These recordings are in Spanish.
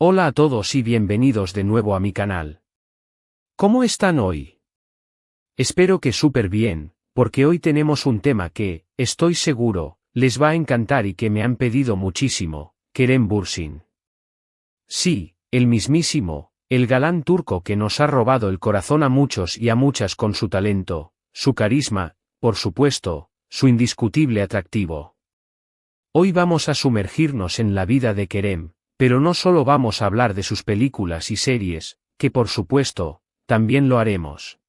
Hola a todos y bienvenidos de nuevo a mi canal. ¿Cómo están hoy? Espero que súper bien, porque hoy tenemos un tema que, estoy seguro, les va a encantar y que me han pedido muchísimo, Kerem Bürsin. Sí, el mismísimo, el galán turco que nos ha robado el corazón a muchos y a muchas con su talento, su carisma, por supuesto, su indiscutible atractivo. Hoy vamos a sumergirnos en la vida de Kerem, pero no solo vamos a hablar de sus películas y series, que por supuesto, también lo haremos.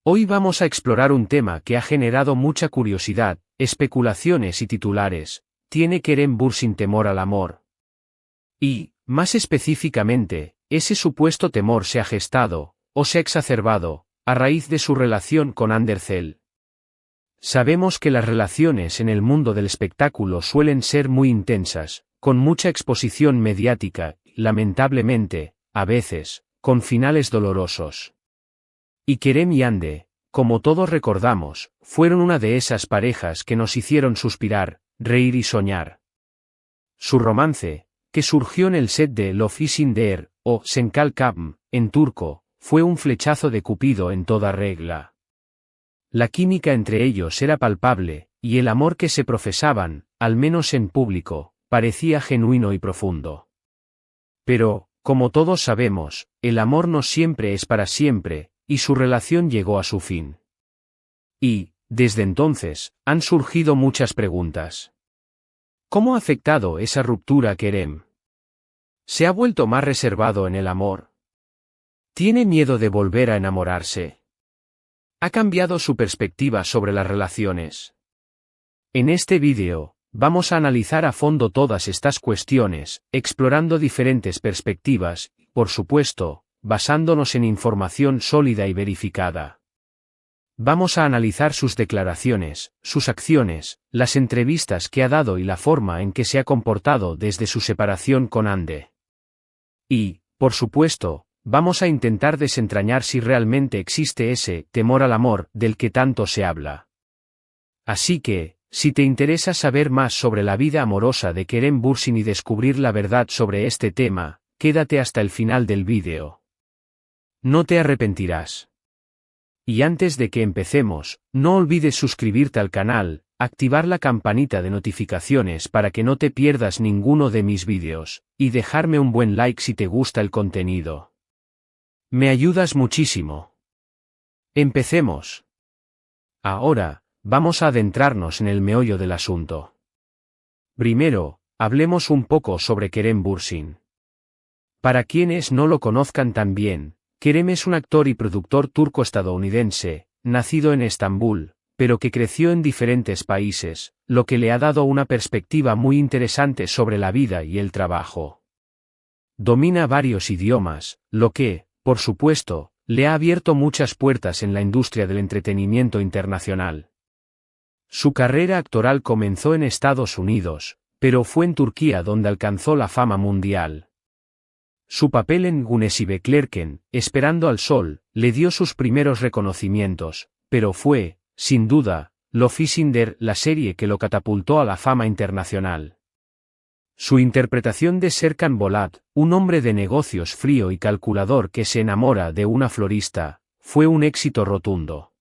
Hoy vamos a explorar un tema que ha generado mucha curiosidad, especulaciones y titulares. ¿Tiene Kerem Bürsin temor al amor? Y, más específicamente, ese supuesto temor se ha gestado, o se ha exacerbado, a raíz de su relación con Hande Erçel. Sabemos que las relaciones en el mundo del espectáculo suelen ser muy intensas, con mucha exposición mediática, lamentablemente, a veces, con finales dolorosos. Y Kerem y Hande, como todos recordamos, fueron una de esas parejas que nos hicieron suspirar, reír y soñar. Su romance, que surgió en el set de Love is in the Air, o Senkal Kapm, en turco, fue un flechazo de Cupido en toda regla. La química entre ellos era palpable, y el amor que se profesaban, al menos en público, parecía genuino y profundo. Pero, como todos sabemos, el amor no siempre es para siempre, y su relación llegó a su fin. Y, desde entonces, han surgido muchas preguntas. ¿Cómo ha afectado esa ruptura a Kerem? ¿Se ha vuelto más reservado en el amor? ¿Tiene miedo de volver a enamorarse? ¿Ha cambiado su perspectiva sobre las relaciones? En este vídeo, vamos a analizar a fondo todas estas cuestiones, explorando diferentes perspectivas, por supuesto, basándonos en información sólida y verificada. Vamos a analizar sus declaraciones, sus acciones, las entrevistas que ha dado y la forma en que se ha comportado desde su separación con Hande. Y, por supuesto, vamos a intentar desentrañar si realmente existe ese temor al amor del que tanto se habla. Así que, si te interesa saber más sobre la vida amorosa de Kerem Bürsin y descubrir la verdad sobre este tema, quédate hasta el final del vídeo. No te arrepentirás. Y antes de que empecemos, no olvides suscribirte al canal, activar la campanita de notificaciones para que no te pierdas ninguno de mis vídeos, y dejarme un buen like si te gusta el contenido. Me ayudas muchísimo. Empecemos. Ahora, vamos a adentrarnos en el meollo del asunto. Primero, hablemos un poco sobre Kerem Bürsin. Para quienes no lo conozcan tan bien, Kerem es un actor y productor turco-estadounidense, nacido en Estambul, pero que creció en diferentes países, lo que le ha dado una perspectiva muy interesante sobre la vida y el trabajo. Domina varios idiomas, lo que, por supuesto, le ha abierto muchas puertas en la industria del entretenimiento internacional. Su carrera actoral comenzó en Estados Unidos, pero fue en Turquía donde alcanzó la fama mundial. Su papel en Güneşi Beklerken, Esperando al Sol, le dio sus primeros reconocimientos, pero fue, sin duda, Love is in the Air, la serie que lo catapultó a la fama internacional. Su interpretación de Serkan Bolat, un hombre de negocios frío y calculador que se enamora de una florista, fue un éxito rotundo.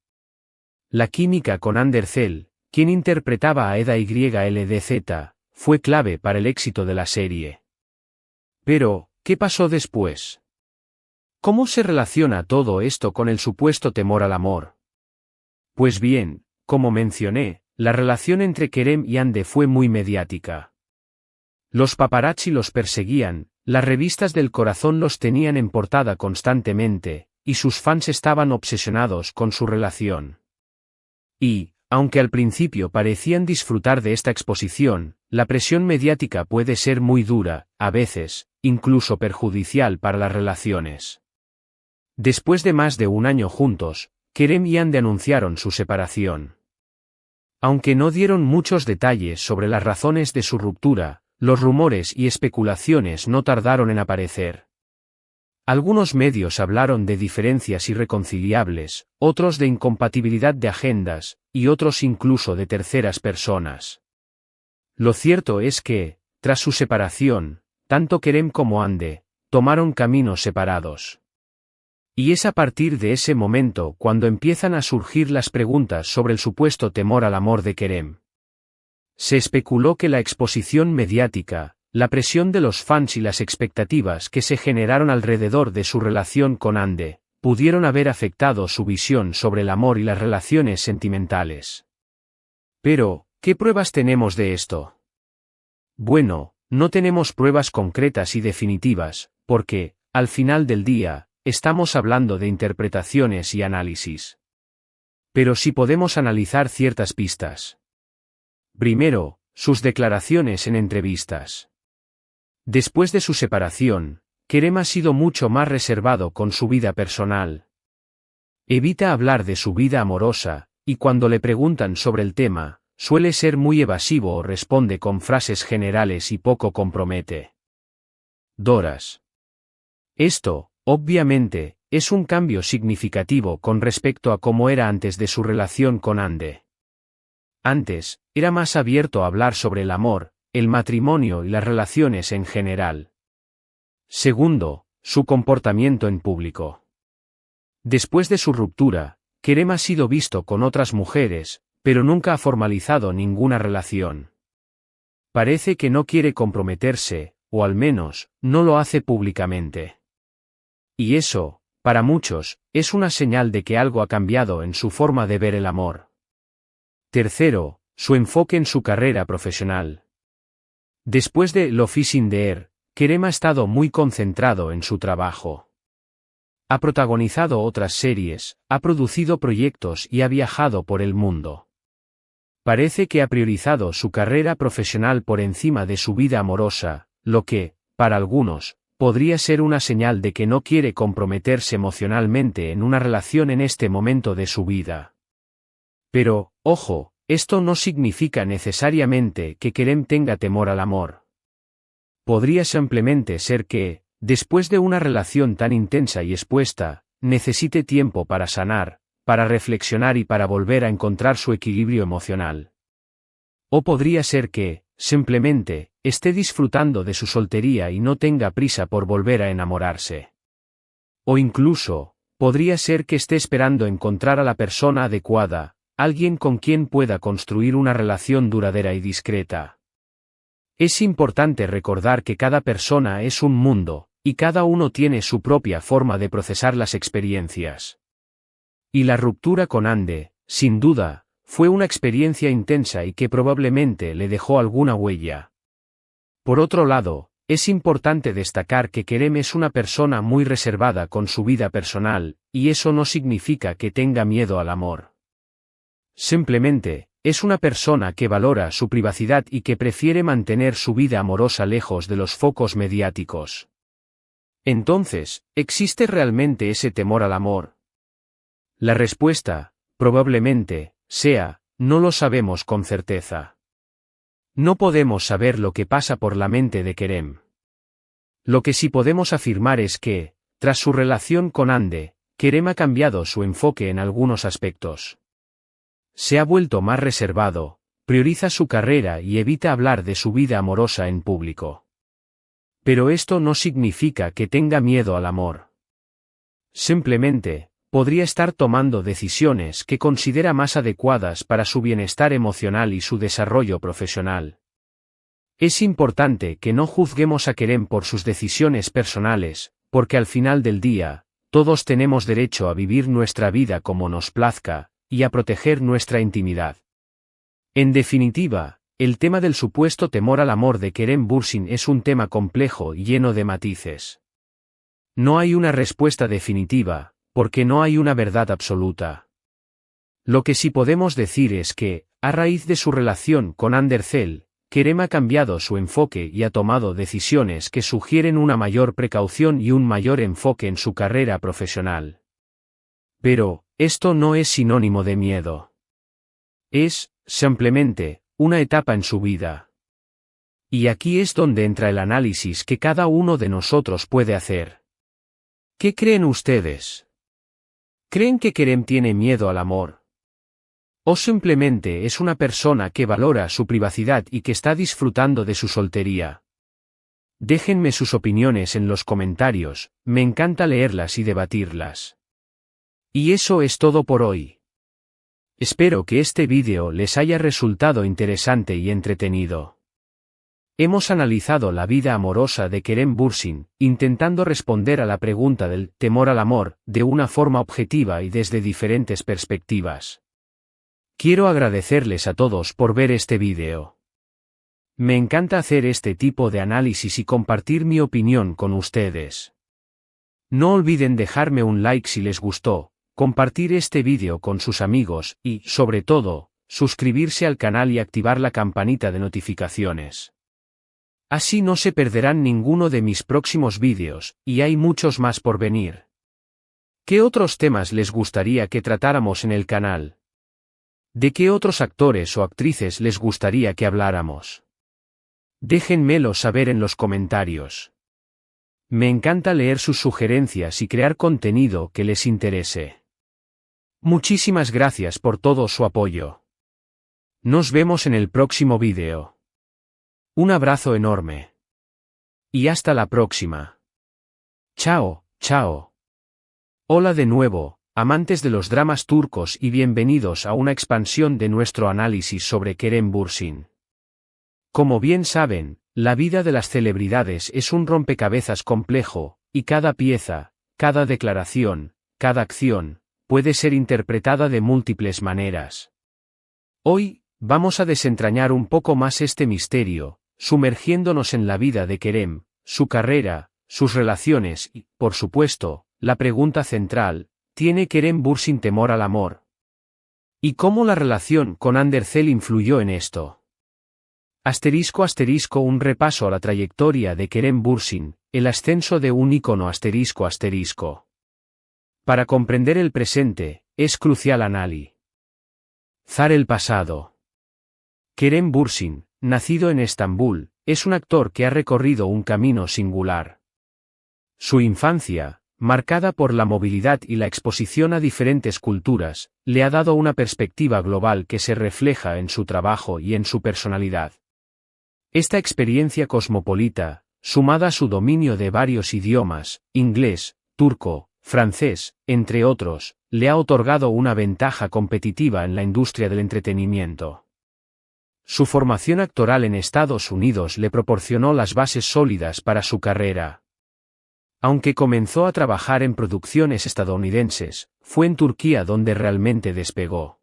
La química con Hande Erçel, quien interpretaba a Eda YLDZ, fue clave para el éxito de la serie. Pero, ¿qué pasó después? ¿Cómo se relaciona todo esto con el supuesto temor al amor? Pues bien, como mencioné, la relación entre Kerem y Hande fue muy mediática. Los paparazzi los perseguían, las revistas del corazón los tenían en portada constantemente, y sus fans estaban obsesionados con su relación. Y, aunque al principio parecían disfrutar de esta exposición, la presión mediática puede ser muy dura, a veces, incluso perjudicial para las relaciones. Después de más de un año juntos, Kerem y Hande anunciaron su separación. Aunque no dieron muchos detalles sobre las razones de su ruptura, los rumores y especulaciones no tardaron en aparecer. Algunos medios hablaron de diferencias irreconciliables, otros de incompatibilidad de agendas, y otros incluso de terceras personas. Lo cierto es que, tras su separación, tanto Kerem como Hande, tomaron caminos separados. Y es a partir de ese momento cuando empiezan a surgir las preguntas sobre el supuesto temor al amor de Kerem. Se especuló que la exposición mediática, la presión de los fans y las expectativas que se generaron alrededor de su relación con Hande, pudieron haber afectado su visión sobre el amor y las relaciones sentimentales. Pero, ¿qué pruebas tenemos de esto? Bueno, no tenemos pruebas concretas y definitivas, porque, al final del día, estamos hablando de interpretaciones y análisis. Pero sí podemos analizar ciertas pistas. Primero, sus declaraciones en entrevistas. Después de su separación, Kerem ha sido mucho más reservado con su vida personal. Evita hablar de su vida amorosa, y cuando le preguntan sobre el tema, suele ser muy evasivo o responde con frases generales y poco compromete. Doras. Esto, obviamente, es un cambio significativo con respecto a cómo era antes de su relación con Hande. Antes, era más abierto a hablar sobre el amor, el matrimonio y las relaciones en general. Segundo, su comportamiento en público. Después de su ruptura, Kerem ha sido visto con otras mujeres, pero nunca ha formalizado ninguna relación. Parece que no quiere comprometerse, o al menos, no lo hace públicamente. Y eso, para muchos, es una señal de que algo ha cambiado en su forma de ver el amor. Tercero, su enfoque en su carrera profesional. Después de Love is in the Air, Kerem ha estado muy concentrado en su trabajo. Ha protagonizado otras series, ha producido proyectos y ha viajado por el mundo. Parece que ha priorizado su carrera profesional por encima de su vida amorosa, lo que, para algunos, podría ser una señal de que no quiere comprometerse emocionalmente en una relación en este momento de su vida. Pero, ojo, esto no significa necesariamente que Kerem tenga temor al amor. Podría simplemente ser que, después de una relación tan intensa y expuesta, necesite tiempo para sanar, para reflexionar y para volver a encontrar su equilibrio emocional. O podría ser que, simplemente, esté disfrutando de su soltería y no tenga prisa por volver a enamorarse. O incluso, podría ser que esté esperando encontrar a la persona adecuada, alguien con quien pueda construir una relación duradera y discreta. Es importante recordar que cada persona es un mundo, y cada uno tiene su propia forma de procesar las experiencias. Y la ruptura con Hande, sin duda, fue una experiencia intensa y que probablemente le dejó alguna huella. Por otro lado, es importante destacar que Kerem es una persona muy reservada con su vida personal, y eso no significa que tenga miedo al amor. Simplemente, es una persona que valora su privacidad y que prefiere mantener su vida amorosa lejos de los focos mediáticos. Entonces, ¿existe realmente ese temor al amor? La respuesta, probablemente, sea, no lo sabemos con certeza. No podemos saber lo que pasa por la mente de Kerem. Lo que sí podemos afirmar es que, tras su relación con Hande, Kerem ha cambiado su enfoque en algunos aspectos. Se ha vuelto más reservado, prioriza su carrera y evita hablar de su vida amorosa en público. Pero esto no significa que tenga miedo al amor. Simplemente, podría estar tomando decisiones que considera más adecuadas para su bienestar emocional y su desarrollo profesional. Es importante que no juzguemos a Kerem por sus decisiones personales, porque al final del día, todos tenemos derecho a vivir nuestra vida como nos plazca, y a proteger nuestra intimidad. En definitiva, el tema del supuesto temor al amor de Kerem Bürsin es un tema complejo y lleno de matices. No hay una respuesta definitiva, porque no hay una verdad absoluta. Lo que sí podemos decir es que, a raíz de su relación con Andercel, Kerem ha cambiado su enfoque y ha tomado decisiones que sugieren una mayor precaución y un mayor enfoque en su carrera profesional. Pero, esto no es sinónimo de miedo. Es, simplemente, una etapa en su vida. Y aquí es donde entra el análisis que cada uno de nosotros puede hacer. ¿Qué creen ustedes? ¿Creen que Kerem tiene miedo al amor? ¿O simplemente es una persona que valora su privacidad y que está disfrutando de su soltería? Déjenme sus opiniones en los comentarios, me encanta leerlas y debatirlas. Y eso es todo por hoy. Espero que este vídeo les haya resultado interesante y entretenido. Hemos analizado la vida amorosa de Kerem Bürsin, intentando responder a la pregunta del temor al amor de una forma objetiva y desde diferentes perspectivas. Quiero agradecerles a todos por ver este vídeo. Me encanta hacer este tipo de análisis y compartir mi opinión con ustedes. No olviden dejarme un like si les gustó, compartir este vídeo con sus amigos y, sobre todo, suscribirse al canal y activar la campanita de notificaciones. Así no se perderán ninguno de mis próximos vídeos, y hay muchos más por venir. ¿Qué otros temas les gustaría que tratáramos en el canal? ¿De qué otros actores o actrices les gustaría que habláramos? Déjenmelo saber en los comentarios. Me encanta leer sus sugerencias y crear contenido que les interese. Muchísimas gracias por todo su apoyo. Nos vemos en el próximo vídeo. Un abrazo enorme. Y hasta la próxima. Chao, chao. Hola de nuevo, amantes de los dramas turcos, y bienvenidos a una expansión de nuestro análisis sobre Kerem Bürsin. Como bien saben, la vida de las celebridades es un rompecabezas complejo, y cada pieza, cada declaración, cada acción, puede ser interpretada de múltiples maneras. Hoy, vamos a desentrañar un poco más este misterio, sumergiéndonos en la vida de Kerem, su carrera, sus relaciones y, por supuesto, la pregunta central: ¿tiene Kerem Bürsin temor al amor? ¿Y cómo la relación con Andersel influyó en esto? Un repaso a la trayectoria de Kerem Bürsin, el ascenso de un ícono ***. Para comprender el presente, es crucial analizar el pasado. Kerem Bürsin, nacido en Estambul, es un actor que ha recorrido un camino singular. Su infancia, marcada por la movilidad y la exposición a diferentes culturas, le ha dado una perspectiva global que se refleja en su trabajo y en su personalidad. Esta experiencia cosmopolita, sumada a su dominio de varios idiomas, inglés, turco, francés, entre otros, le ha otorgado una ventaja competitiva en la industria del entretenimiento. Su formación actoral en Estados Unidos le proporcionó las bases sólidas para su carrera. Aunque comenzó a trabajar en producciones estadounidenses, fue en Turquía donde realmente despegó.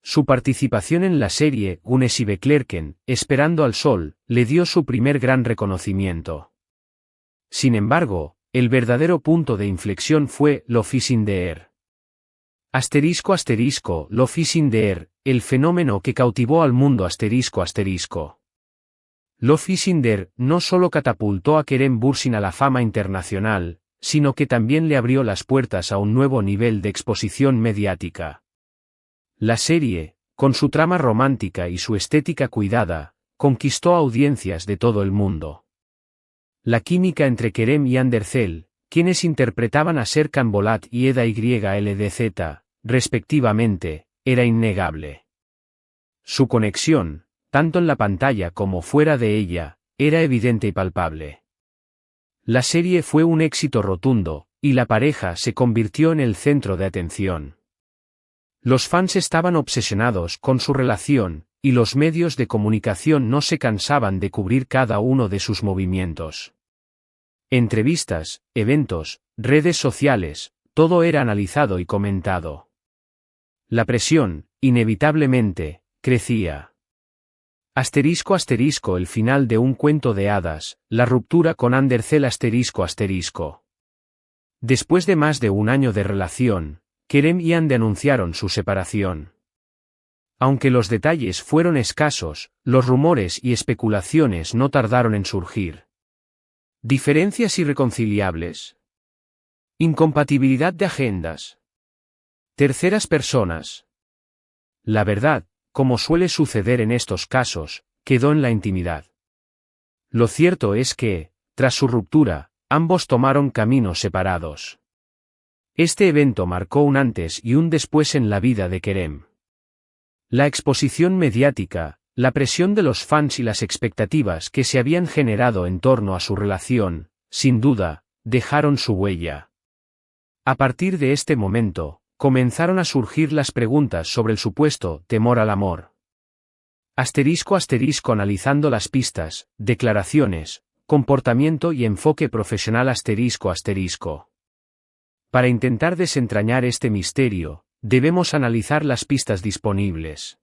Su participación en la serie Güneşi Beklerken, Esperando al Sol, le dio su primer gran reconocimiento. Sin embargo, el verdadero punto de inflexión fue ****. ****, el fenómeno que cautivó al mundo ****. ****, no solo catapultó a Kerem Bürsin a la fama internacional, sino que también le abrió las puertas a un nuevo nivel de exposición mediática. La serie, con su trama romántica y su estética cuidada, conquistó audiencias de todo el mundo. La química entre Kerem y Andersel, quienes interpretaban a Serkan Bolat y Eda YLDZ, respectivamente, era innegable. Su conexión, tanto en la pantalla como fuera de ella, era evidente y palpable. La serie fue un éxito rotundo, y la pareja se convirtió en el centro de atención. Los fans estaban obsesionados con su relación, y los medios de comunicación no se cansaban de cubrir cada uno de sus movimientos. Entrevistas, eventos, redes sociales, todo era analizado y comentado. La presión, inevitablemente, crecía. El final de un cuento de hadas, la ruptura con Andersel ****. Después de más de un año de relación, Kerem y Hande anunciaron su separación. Aunque los detalles fueron escasos, los rumores y especulaciones no tardaron en surgir. ¿Diferencias irreconciliables? ¿Incompatibilidad de agendas? ¿Terceras personas? La verdad, como suele suceder en estos casos, quedó en la intimidad. Lo cierto es que, tras su ruptura, ambos tomaron caminos separados. Este evento marcó un antes y un después en la vida de Kerem. La exposición mediática, La presión de los fans y las expectativas que se habían generado en torno a su relación, sin duda, dejaron su huella. A partir de este momento, comenzaron a surgir las preguntas sobre el supuesto temor al amor. Analizando las pistas, declaraciones, comportamiento y enfoque profesional ***. Para intentar desentrañar este misterio, debemos analizar las pistas disponibles.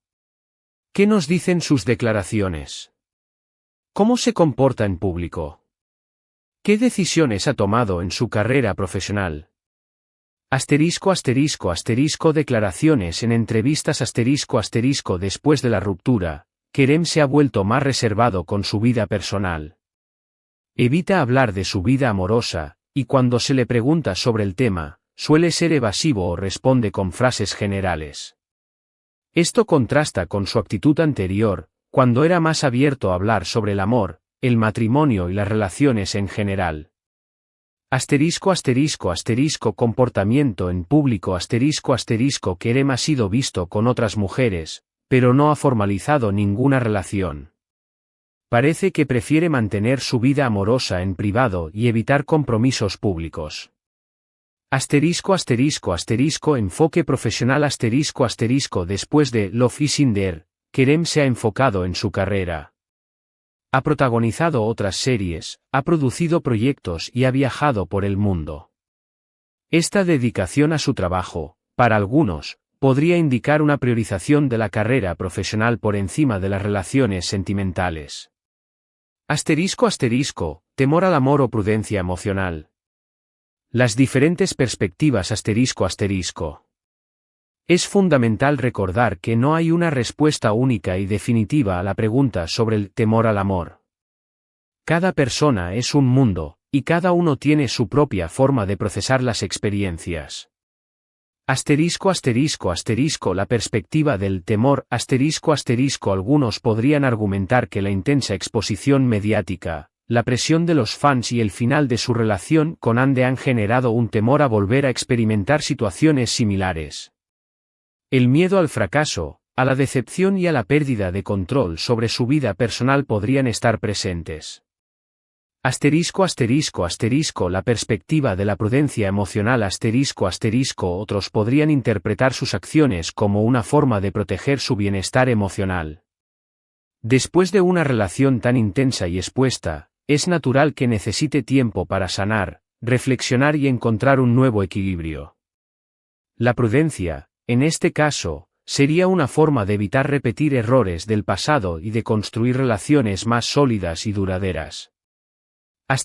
¿Qué nos dicen sus declaraciones? ¿Cómo se comporta en público? ¿Qué decisiones ha tomado en su carrera profesional? Declaraciones en entrevistas después de la ruptura, Kerem se ha vuelto más reservado con su vida personal. Evita hablar de su vida amorosa, y cuando se le pregunta sobre el tema, suele ser evasivo o responde con frases generales. Esto contrasta con su actitud anterior, cuando era más abierto a hablar sobre el amor, el matrimonio y las relaciones en general. Comportamiento en público Kerem ha sido visto con otras mujeres, pero no ha formalizado ninguna relación. Parece que prefiere mantener su vida amorosa en privado y evitar compromisos públicos. Enfoque profesional Después de Love is in the Air, Kerem se ha enfocado en su carrera. Ha protagonizado otras series, ha producido proyectos y ha viajado por el mundo. Esta dedicación a su trabajo, para algunos, podría indicar una priorización de la carrera profesional por encima de las relaciones sentimentales. Temor al amor o prudencia emocional. Las diferentes perspectivas Es fundamental recordar que no hay una respuesta única y definitiva a la pregunta sobre el temor al amor. Cada persona es un mundo, y cada uno tiene su propia forma de procesar las experiencias. La perspectiva del temor Algunos podrían argumentar que la intensa exposición mediática, la presión de los fans y el final de su relación con Ande han generado un temor a volver a experimentar situaciones similares. El miedo al fracaso, a la decepción y a la pérdida de control sobre su vida personal podrían estar presentes. La perspectiva de la prudencia emocional Otros podrían interpretar sus acciones como una forma de proteger su bienestar emocional. Después de una relación tan intensa y expuesta, es natural que necesite tiempo para sanar, reflexionar y encontrar un nuevo equilibrio. La prudencia, en este caso, sería una forma de evitar repetir errores del pasado y de construir relaciones más sólidas y duraderas. La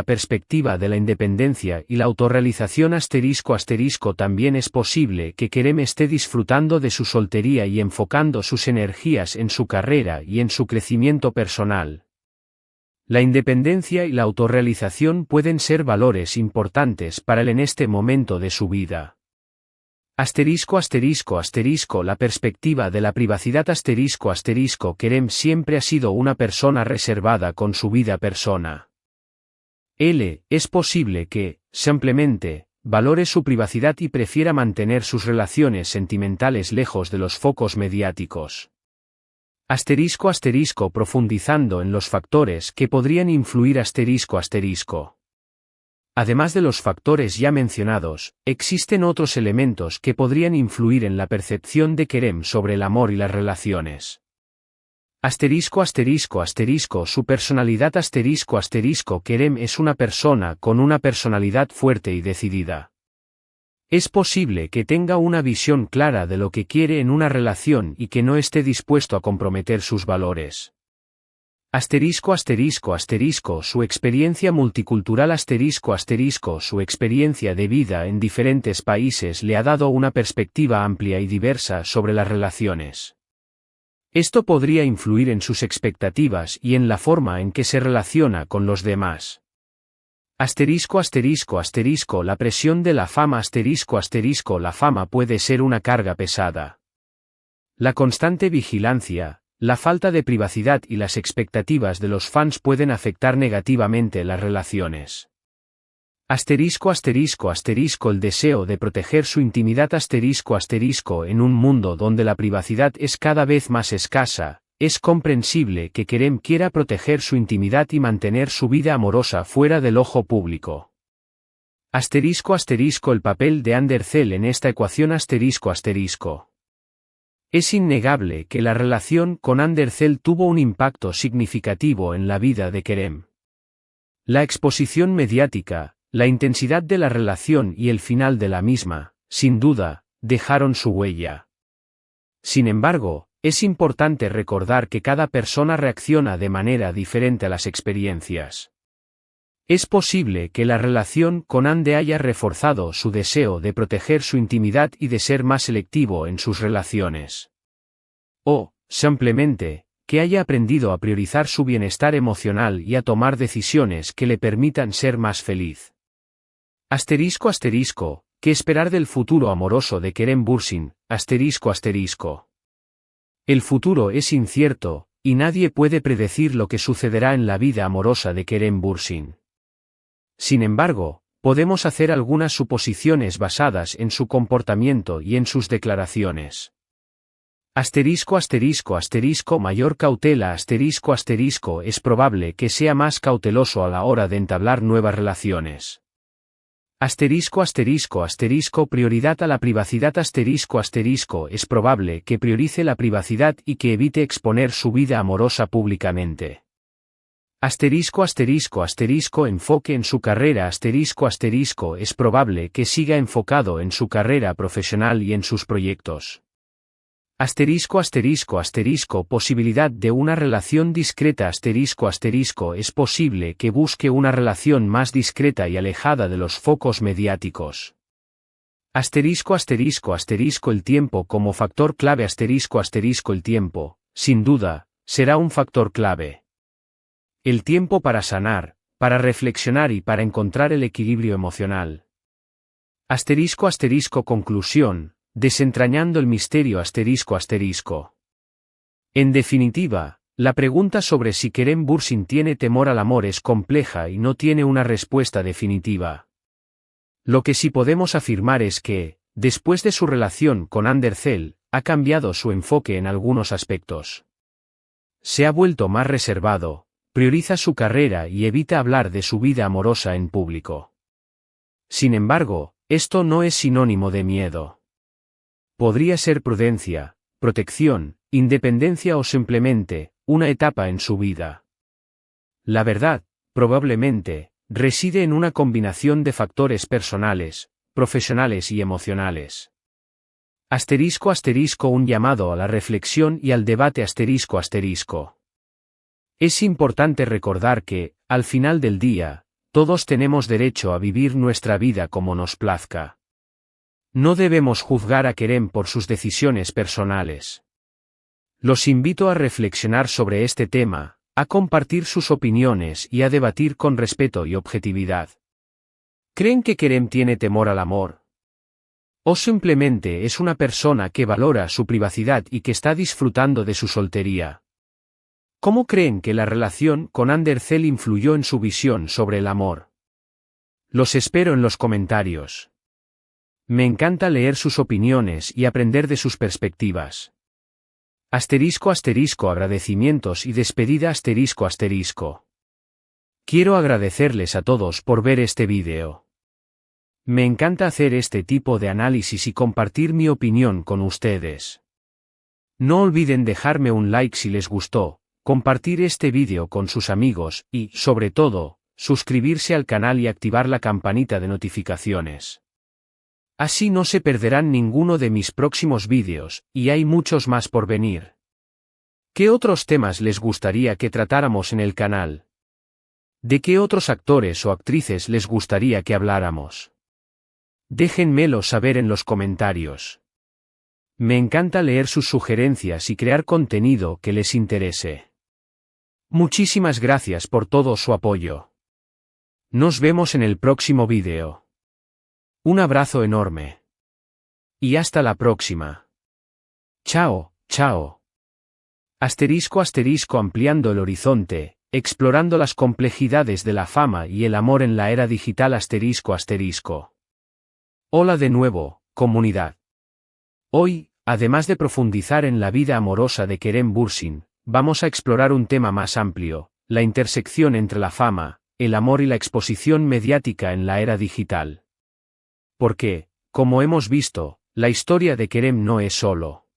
perspectiva de la independencia y la autorrealización También es posible que Kerem esté disfrutando de su soltería y enfocando sus energías en su carrera y en su crecimiento personal. La independencia y la autorrealización pueden ser valores importantes para él en este momento de su vida. La perspectiva de la privacidad Kerem siempre ha sido una persona reservada con su vida persona. Es posible que, simplemente, valore su privacidad y prefiera mantener sus relaciones sentimentales lejos de los focos mediáticos. Profundizando en los factores que podrían influir Además de los factores ya mencionados, existen otros elementos que podrían influir en la percepción de Kerem sobre el amor y las relaciones. Su personalidad Kerem es una persona con una personalidad fuerte y decidida. Es posible que tenga una visión clara de lo que quiere en una relación y que no esté dispuesto a comprometer sus valores. Su experiencia multicultural Su experiencia de vida en diferentes países le ha dado una perspectiva amplia y diversa sobre las relaciones. Esto podría influir en sus expectativas y en la forma en que se relaciona con los demás. La presión de la fama La fama puede ser una carga pesada. La constante vigilancia, la falta de privacidad y las expectativas de los fans pueden afectar negativamente las relaciones. Asterisco asterisco asterisco el deseo de proteger su intimidad asterisco asterisco en un mundo donde la privacidad es cada vez más escasa, es comprensible que Kerem quiera proteger su intimidad y mantener su vida amorosa fuera del ojo público. Asterisco asterisco el papel de Andercel en esta ecuación asterisco asterisco. Es innegable que la relación con Andercel tuvo un impacto significativo en la vida de Kerem. La exposición mediática, la intensidad de la relación y el final de la misma, sin duda, dejaron su huella. Sin embargo, es importante recordar que cada persona reacciona de manera diferente a las experiencias. Es posible que la relación con Ande haya reforzado su deseo de proteger su intimidad y de ser más selectivo en sus relaciones. O, simplemente, que haya aprendido a priorizar su bienestar emocional y a tomar decisiones que le permitan ser más feliz. Asterisco asterisco, ¿qué esperar del futuro amoroso de Kerem Bürsin? Asterisco asterisco. El futuro es incierto, y nadie puede predecir lo que sucederá en la vida amorosa de Kerem Bürsin. Sin embargo, podemos hacer algunas suposiciones basadas en su comportamiento y en sus declaraciones. Asterisco asterisco asterisco mayor cautela asterisco asterisco es probable que sea más cauteloso a la hora de entablar nuevas relaciones. Asterisco asterisco asterisco prioridad a la privacidad asterisco asterisco es probable que priorice la privacidad y que evite exponer su vida amorosa públicamente. Asterisco asterisco asterisco enfoque en su carrera asterisco asterisco es probable que siga enfocado en su carrera profesional y en sus proyectos. Asterisco asterisco asterisco posibilidad de una relación discreta asterisco asterisco es posible que busque una relación más discreta y alejada de los focos mediáticos. Asterisco asterisco asterisco el tiempo como factor clave asterisco asterisco el tiempo, sin duda, será un factor clave. El tiempo para sanar, para reflexionar y para encontrar el equilibrio emocional. Asterisco asterisco conclusión, desentrañando el misterio asterisco asterisco. En definitiva, la pregunta sobre si Kerem Bürsin tiene temor al amor es compleja y no tiene una respuesta definitiva. Lo que sí podemos afirmar es que, después de su relación con Andercel, ha cambiado su enfoque en algunos aspectos. Se ha vuelto más reservado, prioriza su carrera y evita hablar de su vida amorosa en público. Sin embargo, esto no es sinónimo de miedo. Podría ser prudencia, protección, independencia o simplemente, una etapa en su vida. La verdad, probablemente, reside en una combinación de factores personales, profesionales y emocionales. Asterisco asterisco un llamado a la reflexión y al debate asterisco asterisco. Es importante recordar que, al final del día, todos tenemos derecho a vivir nuestra vida como nos plazca. No debemos juzgar a Kerem por sus decisiones personales. Los invito a reflexionar sobre este tema, a compartir sus opiniones y a debatir con respeto y objetividad. ¿Creen que Kerem tiene temor al amor? ¿O simplemente es una persona que valora su privacidad y que está disfrutando de su soltería? ¿Cómo creen que la relación con Andercel influyó en su visión sobre el amor? Los espero en los comentarios. Me encanta leer sus opiniones y aprender de sus perspectivas. Asterisco asterisco agradecimientos y despedida asterisco asterisco. Quiero agradecerles a todos por ver este vídeo. Me encanta hacer este tipo de análisis y compartir mi opinión con ustedes. No olviden dejarme un like si les gustó, compartir este vídeo con sus amigos y, sobre todo, suscribirse al canal y activar la campanita de notificaciones. Así no se perderán ninguno de mis próximos vídeos, y hay muchos más por venir. ¿Qué otros temas les gustaría que tratáramos en el canal? ¿De qué otros actores o actrices les gustaría que habláramos? Déjenmelo saber en los comentarios. Me encanta leer sus sugerencias y crear contenido que les interese. Muchísimas gracias por todo su apoyo. Nos vemos en el próximo vídeo. Un abrazo enorme. Y hasta la próxima. Chao, chao. Asterisco asterisco ampliando el horizonte, explorando las complejidades de la fama y el amor en la era digital ***. Hola de nuevo, comunidad. Hoy, además de profundizar en la vida amorosa de Kerem Bürsin, vamos a explorar un tema más amplio, la intersección entre la fama, el amor y la exposición mediática en la era digital. Porque, como hemos visto, la historia de Kerem no es solo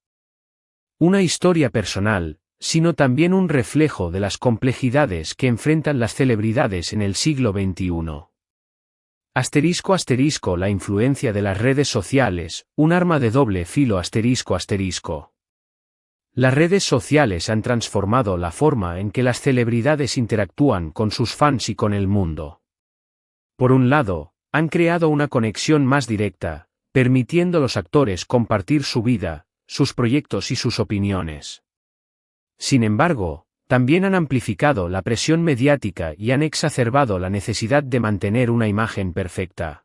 una historia personal, sino también un reflejo de las complejidades que enfrentan las celebridades en el siglo XXI. La influencia de las redes sociales, un arma de doble filo ***. Las redes sociales han transformado la forma en que las celebridades interactúan con sus fans y con el mundo. Por un lado, han creado una conexión más directa, permitiendo a los actores compartir su vida, sus proyectos y sus opiniones. Sin embargo, también han amplificado la presión mediática y han exacerbado la necesidad de mantener una imagen perfecta.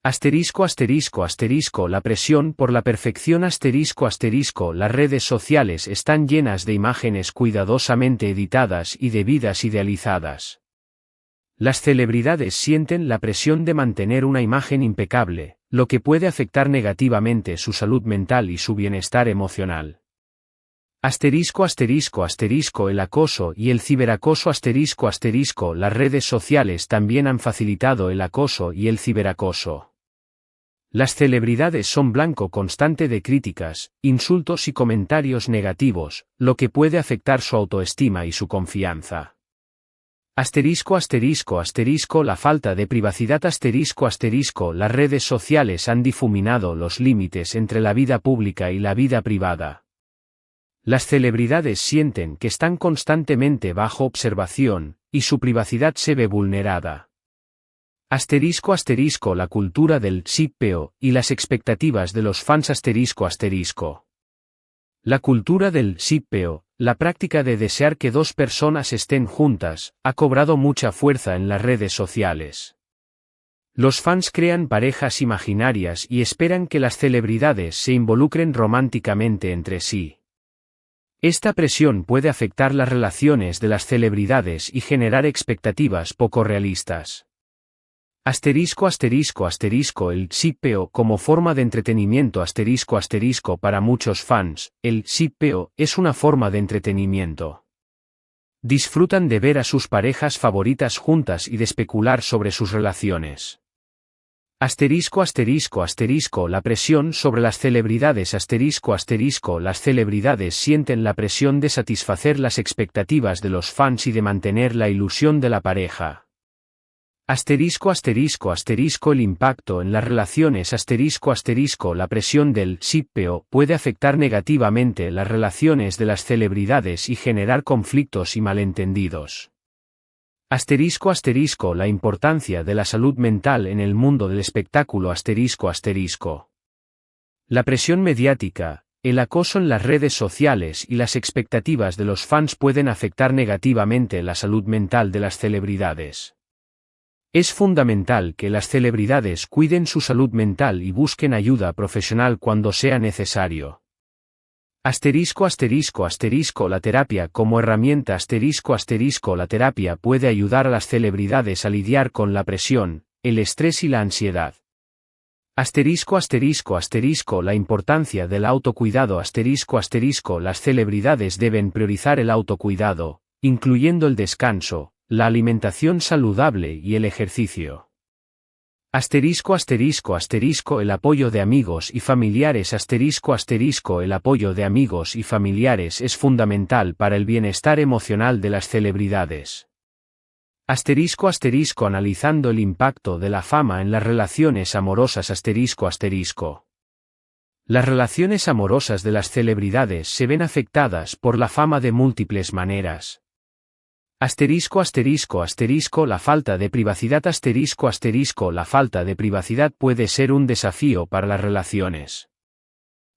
******, la presión por la perfección ****, las redes sociales están llenas de imágenes cuidadosamente editadas y de vidas idealizadas. Las celebridades sienten la presión de mantener una imagen impecable, lo que puede afectar negativamente su salud mental y su bienestar emocional. El acoso y el ciberacoso las redes sociales también han facilitado el acoso y el ciberacoso. Las celebridades son blanco constante de críticas, insultos y comentarios negativos, lo que puede afectar su autoestima y su confianza. La falta de privacidad las redes sociales han difuminado los límites entre la vida pública y la vida privada. Las celebridades sienten que están constantemente bajo observación, y su privacidad se ve vulnerada. La cultura del shippeo y las expectativas de los fans La cultura del shippeo, la práctica de desear que dos personas estén juntas, ha cobrado mucha fuerza en las redes sociales. Los fans crean parejas imaginarias y esperan que las celebridades se involucren románticamente entre sí. Esta presión puede afectar las relaciones de las celebridades y generar expectativas poco realistas. El shippeo como forma de entretenimiento para muchos fans, el shippeo es una forma de entretenimiento. Disfrutan de ver a sus parejas favoritas juntas y de especular sobre sus relaciones. La presión sobre las celebridades las celebridades sienten la presión de satisfacer las expectativas de los fans y de mantener la ilusión de la pareja. El impacto en las relaciones la presión del shippeo puede afectar negativamente las relaciones de las celebridades y generar conflictos y malentendidos. La importancia de la salud mental en el mundo del espectáculo La presión mediática, el acoso en las redes sociales y las expectativas de los fans pueden afectar negativamente la salud mental de las celebridades. Es fundamental que las celebridades cuiden su salud mental y busquen ayuda profesional cuando sea necesario. La terapia como herramienta la terapia puede ayudar a las celebridades a lidiar con la presión, el estrés y la ansiedad. La importancia del autocuidado las celebridades deben priorizar el autocuidado, incluyendo el descanso, la alimentación saludable y el ejercicio. El apoyo de amigos y familiares el apoyo de amigos y familiares es fundamental para el bienestar emocional de las celebridades. Analizando el impacto de la fama en las relaciones amorosas Las relaciones amorosas de las celebridades se ven afectadas por la fama de múltiples maneras. La falta de privacidad La falta de privacidad puede ser un desafío para las relaciones.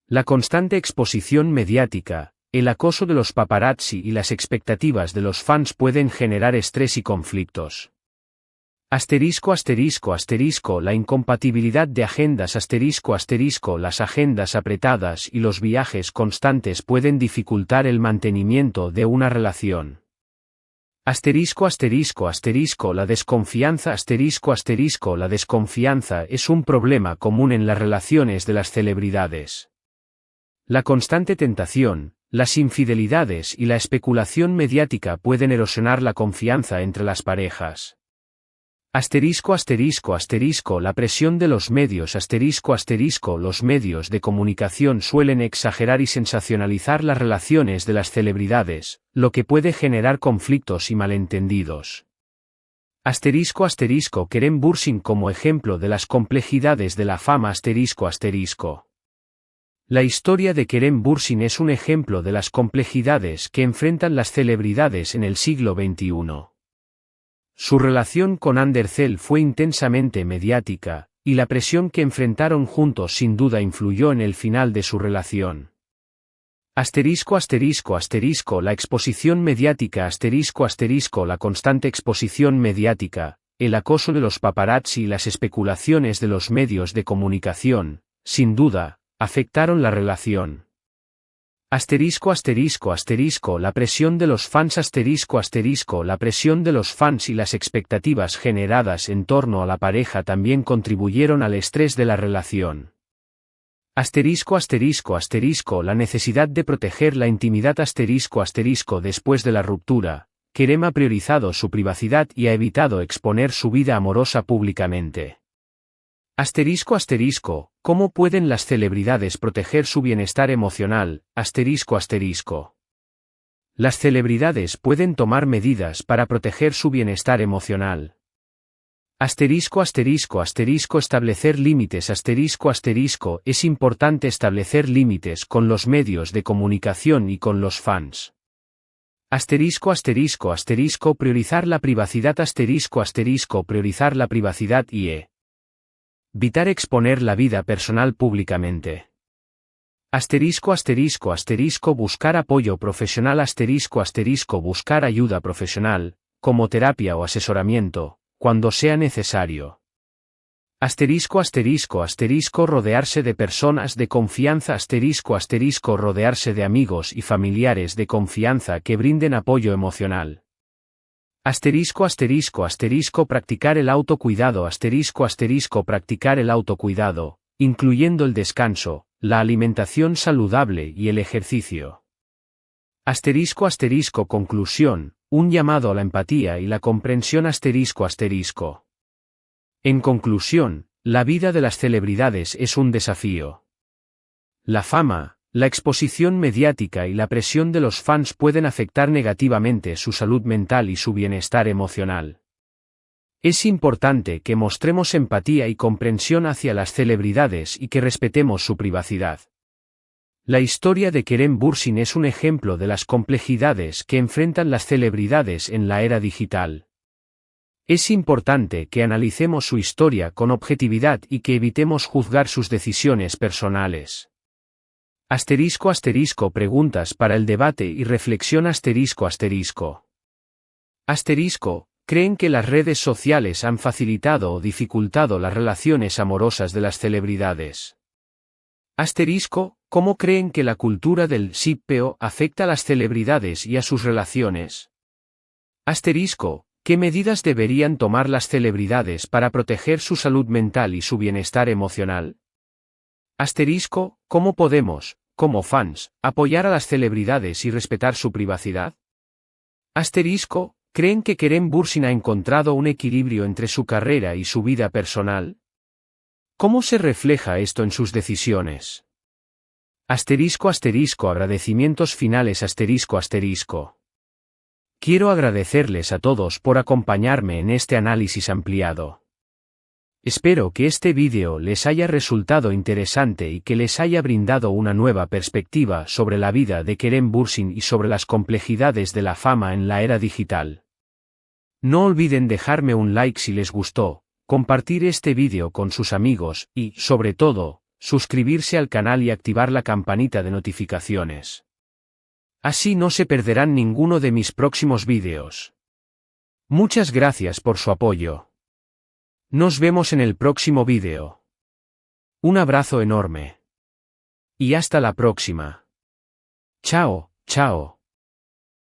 La constante exposición mediática, el acoso de los paparazzi y las expectativas de los fans pueden generar estrés y conflictos. La incompatibilidad de agendas Las agendas apretadas y los viajes constantes pueden dificultar el mantenimiento de una relación. Asterisco asterisco asterisco la desconfianza asterisco asterisco la desconfianza es un problema común en las relaciones de las celebridades. La constante tentación, las infidelidades y la especulación mediática pueden erosionar la confianza entre las parejas. Asterisco asterisco asterisco la presión de los medios asterisco asterisco los medios de comunicación suelen exagerar y sensacionalizar las relaciones de las celebridades, lo que puede generar conflictos y malentendidos. Asterisco asterisco Kerem Bürsin como ejemplo de las complejidades de la fama asterisco asterisco. La historia de Kerem Bürsin es un ejemplo de las complejidades que enfrentan las celebridades en el siglo XXI. Su relación con Andersel fue intensamente mediática, y la presión que enfrentaron juntos sin duda influyó en el final de su relación. Asterisco asterisco asterisco la exposición mediática asterisco asterisco la constante exposición mediática, el acoso de los paparazzi y las especulaciones de los medios de comunicación, sin duda, afectaron la relación. Asterisco asterisco asterisco la presión de los fans asterisco asterisco la presión de los fans y las expectativas generadas en torno a la pareja también contribuyeron al estrés de la relación. Asterisco asterisco asterisco la necesidad de proteger la intimidad asterisco asterisco después de la ruptura, Kerem ha priorizado su privacidad y ha evitado exponer su vida amorosa públicamente. Asterisco asterisco, ¿cómo pueden las celebridades proteger su bienestar emocional? Asterisco asterisco. Las celebridades pueden tomar medidas para proteger su bienestar emocional. Asterisco asterisco asterisco establecer límites asterisco asterisco es importante establecer límites con los medios de comunicación y con los fans. Asterisco asterisco asterisco priorizar la privacidad asterisco asterisco priorizar la privacidad y evitar exponer la vida personal públicamente. Asterisco asterisco asterisco buscar apoyo profesional asterisco asterisco buscar ayuda profesional, como terapia o asesoramiento, cuando sea necesario. Asterisco asterisco asterisco rodearse de personas de confianza asterisco asterisco rodearse de amigos y familiares de confianza que brinden apoyo emocional. Asterisco asterisco asterisco practicar el autocuidado asterisco asterisco practicar el autocuidado, incluyendo el descanso, la alimentación saludable y el ejercicio. Asterisco asterisco conclusión, un llamado a la empatía y la comprensión asterisco asterisco. En conclusión, la vida de las celebridades es un desafío. La fama, la exposición mediática y la presión de los fans pueden afectar negativamente su salud mental y su bienestar emocional. Es importante que mostremos empatía y comprensión hacia las celebridades y que respetemos su privacidad. La historia de Kerem Bürsin es un ejemplo de las complejidades que enfrentan las celebridades en la era digital. Es importante que analicemos su historia con objetividad y que evitemos juzgar sus decisiones personales. Asterisco asterisco preguntas para el debate y reflexión asterisco asterisco. Asterisco, ¿creen que las redes sociales han facilitado o dificultado las relaciones amorosas de las celebridades? Asterisco, ¿cómo creen que la cultura del shippeo afecta a las celebridades y a sus relaciones? Asterisco, ¿qué medidas deberían tomar las celebridades para proteger su salud mental y su bienestar emocional? Asterisco, ¿cómo podemos, como fans, apoyar a las celebridades y respetar su privacidad? Asterisco, ¿creen que Kerem Bürsin ha encontrado un equilibrio entre su carrera y su vida personal? ¿Cómo se refleja esto en sus decisiones? Asterisco asterisco agradecimientos finales asterisco asterisco. Quiero agradecerles a todos por acompañarme en este análisis ampliado. Espero que este vídeo les haya resultado interesante y que les haya brindado una nueva perspectiva sobre la vida de Kerem Bürsin y sobre las complejidades de la fama en la era digital. No olviden dejarme un like si les gustó, compartir este vídeo con sus amigos y, sobre todo, suscribirse al canal y activar la campanita de notificaciones. Así no se perderán ninguno de mis próximos vídeos. Muchas gracias por su apoyo. Nos vemos en el próximo vídeo. Un abrazo enorme. Y hasta la próxima. Chao, chao.